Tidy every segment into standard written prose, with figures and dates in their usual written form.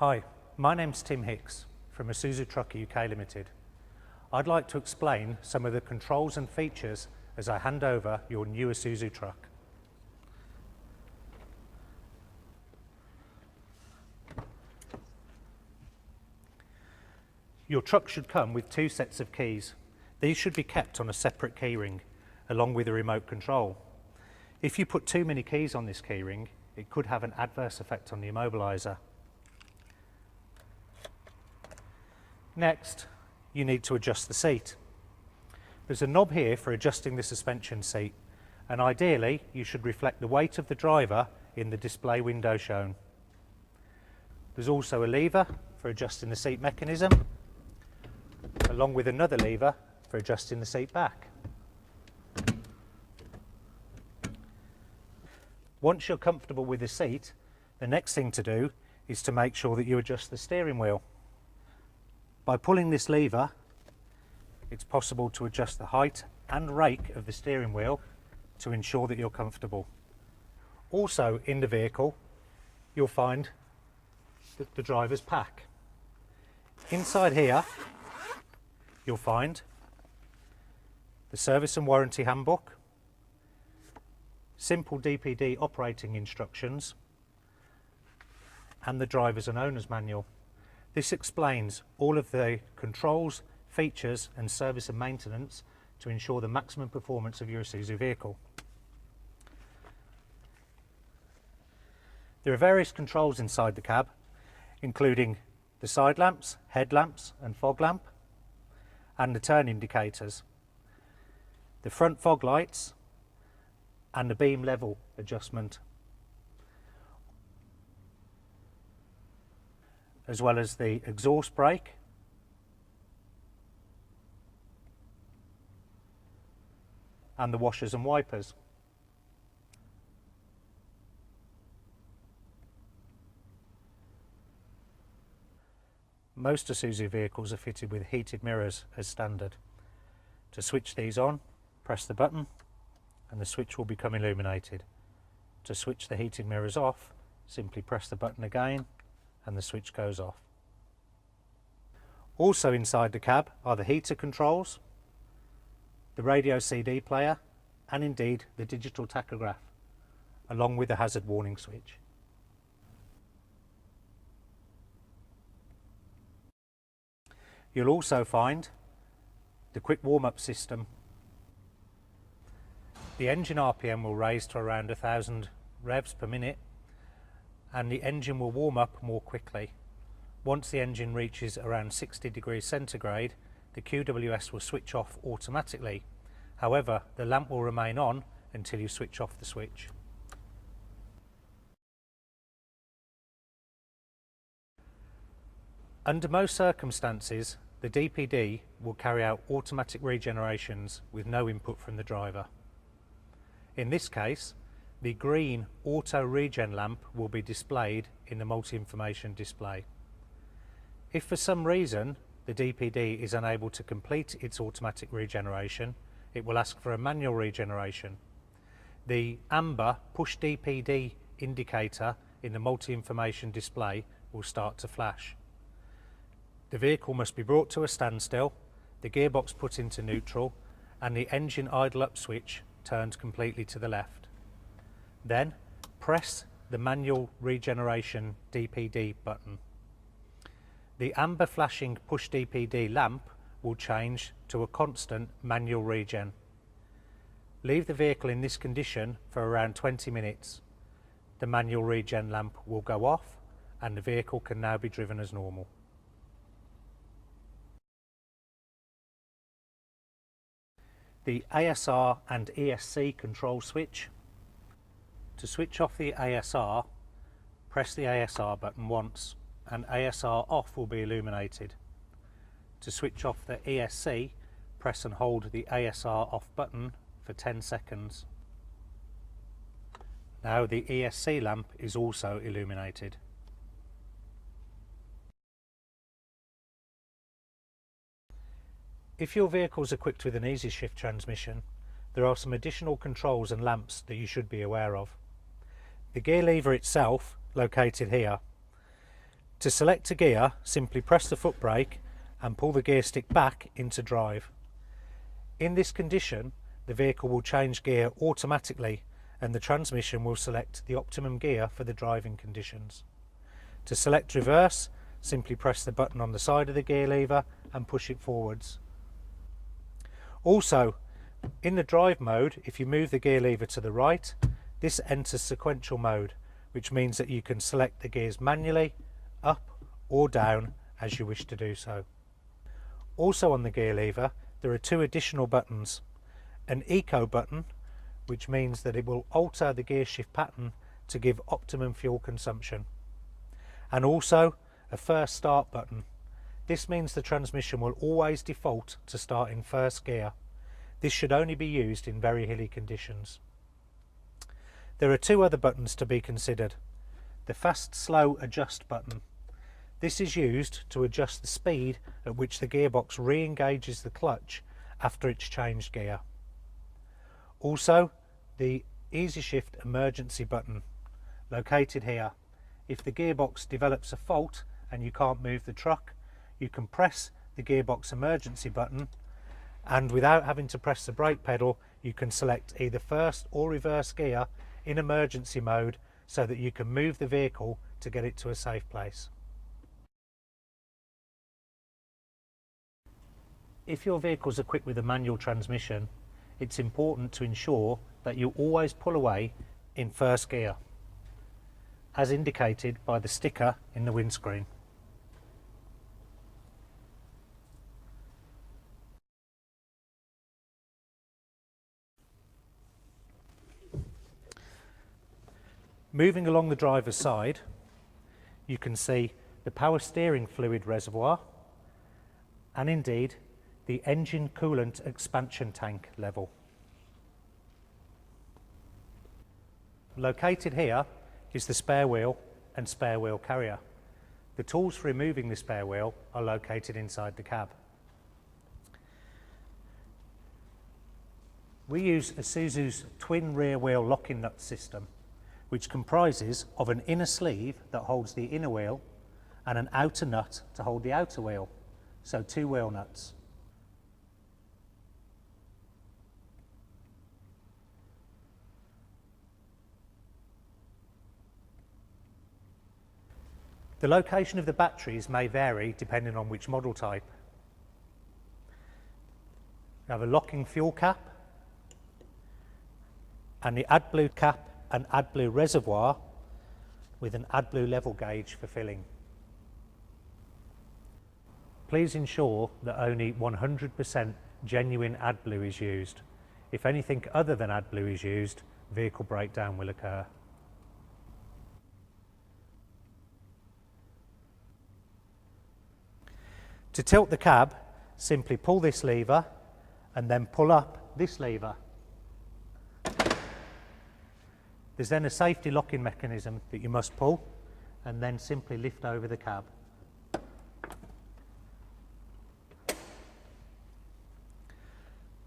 Hi, my name's Tim Hicks from Isuzu Trucker UK Limited. I'd like to explain some of the controls and features as I hand over your new Isuzu truck. Your truck should come with two sets of keys. These should be kept on a separate keyring along with a remote control. If you put too many keys on this keyring, it could have an adverse effect on the immobiliser. Next, you need to adjust the seat. There's a knob here for adjusting the suspension seat, and ideally you should reflect the weight of the driver in the display window shown. There's also a lever for adjusting the seat mechanism, along with another lever for adjusting the seat back. Once you're comfortable with the seat, the next thing to do is to make sure that you adjust the steering wheel. By pulling this lever, it's possible to adjust the height and rake of the steering wheel to ensure that you're comfortable. Also in the vehicle, you'll find the driver's pack. Inside here, you'll find the service and warranty handbook, simple DPD operating instructions, and the driver's and owner's manual. This explains all of the controls, features and service and maintenance to ensure the maximum performance of your Isuzu vehicle. There are various controls inside the cab, including the side lamps, headlamps and fog lamp, and the turn indicators, the front fog lights and the beam level adjustment, as well as the exhaust brake, and the washers and wipers. Most Isuzu vehicles are fitted with heated mirrors as standard. To switch these on, press the button and the switch will become illuminated. To switch the heated mirrors off, simply press the button again and the switch goes off. Also inside the cab are the heater controls, the radio CD player and indeed the digital tachograph, along with the hazard warning switch. You'll also find the quick warm-up system. The engine RPM will raise to around 1000 revs per minute and the engine will warm up more quickly. Once the engine reaches around 60 degrees centigrade, the QWS will switch off automatically. However, the lamp will remain on until you switch off the switch. Under most circumstances, the DPD will carry out automatic regenerations with no input from the driver. In this case, the green auto regen lamp will be displayed in the multi-information display. If for some reason the DPD is unable to complete its automatic regeneration, it will ask for a manual regeneration. The amber push DPD indicator in the multi-information display will start to flash. The vehicle must be brought to a standstill, the gearbox put into neutral and the engine idle up switch turned completely to the left. Then press the manual regeneration DPD button. The amber flashing push DPD lamp will change to a constant manual regen. Leave the vehicle in this condition for around 20 minutes. The manual regen lamp will go off and the vehicle can now be driven as normal. The ASR and ESC control switch. To switch off the ASR, press the ASR button once and ASR off will be illuminated. To switch off the ESC, press and hold the ASR off button for 10 seconds. Now the ESC lamp is also illuminated. If your vehicle is equipped with an easy shift transmission, there are some additional controls and lamps that you should be aware of. The gear lever itself, located here, To select a gear, simply press the foot brake and pull the gear stick back into drive. In this condition, the vehicle will change gear automatically and the transmission will select the optimum gear for the driving conditions. To select reverse, simply press the button on the side of the gear lever and push it forwards. Also, in the drive mode, if you move the gear lever to the right, this enters sequential mode, which means that you can select the gears manually, up or down as you wish to do so. Also on the gear lever, there are two additional buttons. An eco button, which means that it will alter the gear shift pattern to give optimum fuel consumption. And also a first start button. This means the transmission will always default to start in first gear. This should only be used in very hilly conditions. There are two other buttons to be considered. The fast slow adjust button. This is used to adjust the speed at which the gearbox re-engages the clutch after it's changed gear. Also, the easy shift emergency button, located here. If the gearbox develops a fault and you can't move the truck, you can press the gearbox emergency button, and without having to press the brake pedal, you can select either first or reverse gear in emergency mode so that you can move the vehicle to get it to a safe place. If your vehicle is equipped with a manual transmission, it's important to ensure that you always pull away in first gear, as indicated by the sticker in the windscreen. Moving along the driver's side, you can see the power steering fluid reservoir and indeed the engine coolant expansion tank level. Located here is the spare wheel and spare wheel carrier. The tools for removing the spare wheel are located inside the cab. We use Isuzu's twin rear wheel locking nut system, which comprises of an inner sleeve that holds the inner wheel and an outer nut to hold the outer wheel, so two wheel nuts. The location of the batteries may vary depending on which model type. We have a locking fuel cap and the AdBlue cap and AdBlue reservoir with an AdBlue level gauge for filling. Please ensure that only 100% genuine AdBlue is used. If anything other than AdBlue is used, vehicle breakdown will occur. To tilt the cab, simply pull this lever and then pull up this lever. There's then a safety locking mechanism that you must pull and then simply lift over the cab.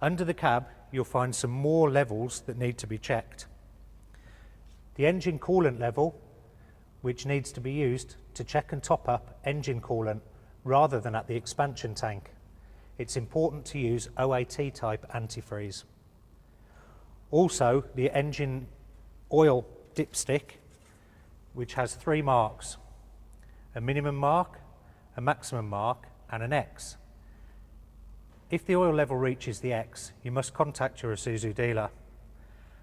Under the cab, you'll find some more levels that need to be checked. The engine coolant level, which needs to be used to check and top up engine coolant rather than at the expansion tank. It's important to use OAT type antifreeze. Also, the engine oil dipstick, which has 3 marks, a minimum mark, a maximum mark and an X. If the oil level reaches the X, you must contact your Isuzu dealer.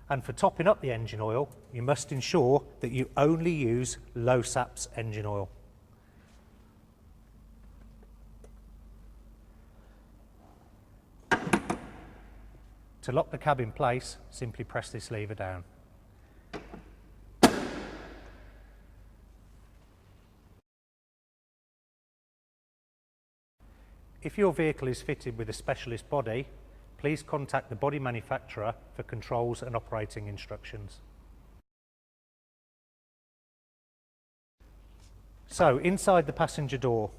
And for topping up the engine oil, you must ensure that you only use low SAPS engine oil. To lock the cab in place, simply press this lever down. If your vehicle is fitted with a specialist body, please contact the body manufacturer for controls and operating instructions. So, inside the passenger door,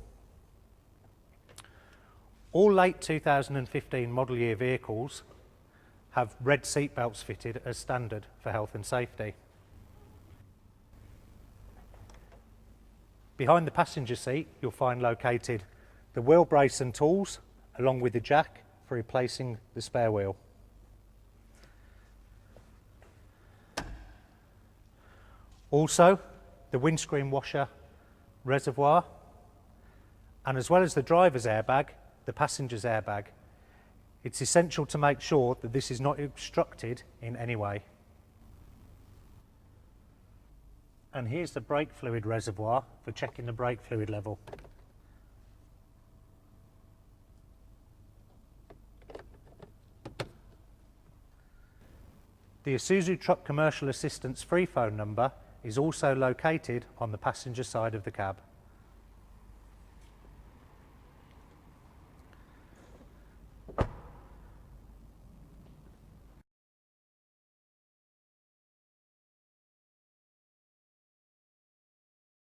all late 2015 model year vehicles have red seat belts fitted as standard for health and safety. Behind the passenger seat you'll find located the wheel brace and tools, along with the jack for replacing the spare wheel. Also, the windscreen washer reservoir, and as well as the driver's airbag, the passenger's airbag. It's essential to make sure that this is not obstructed in any way. And here's the brake fluid reservoir for checking the brake fluid level. The Isuzu Truck Commercial Assistance free phone number is also located on the passenger side of the cab.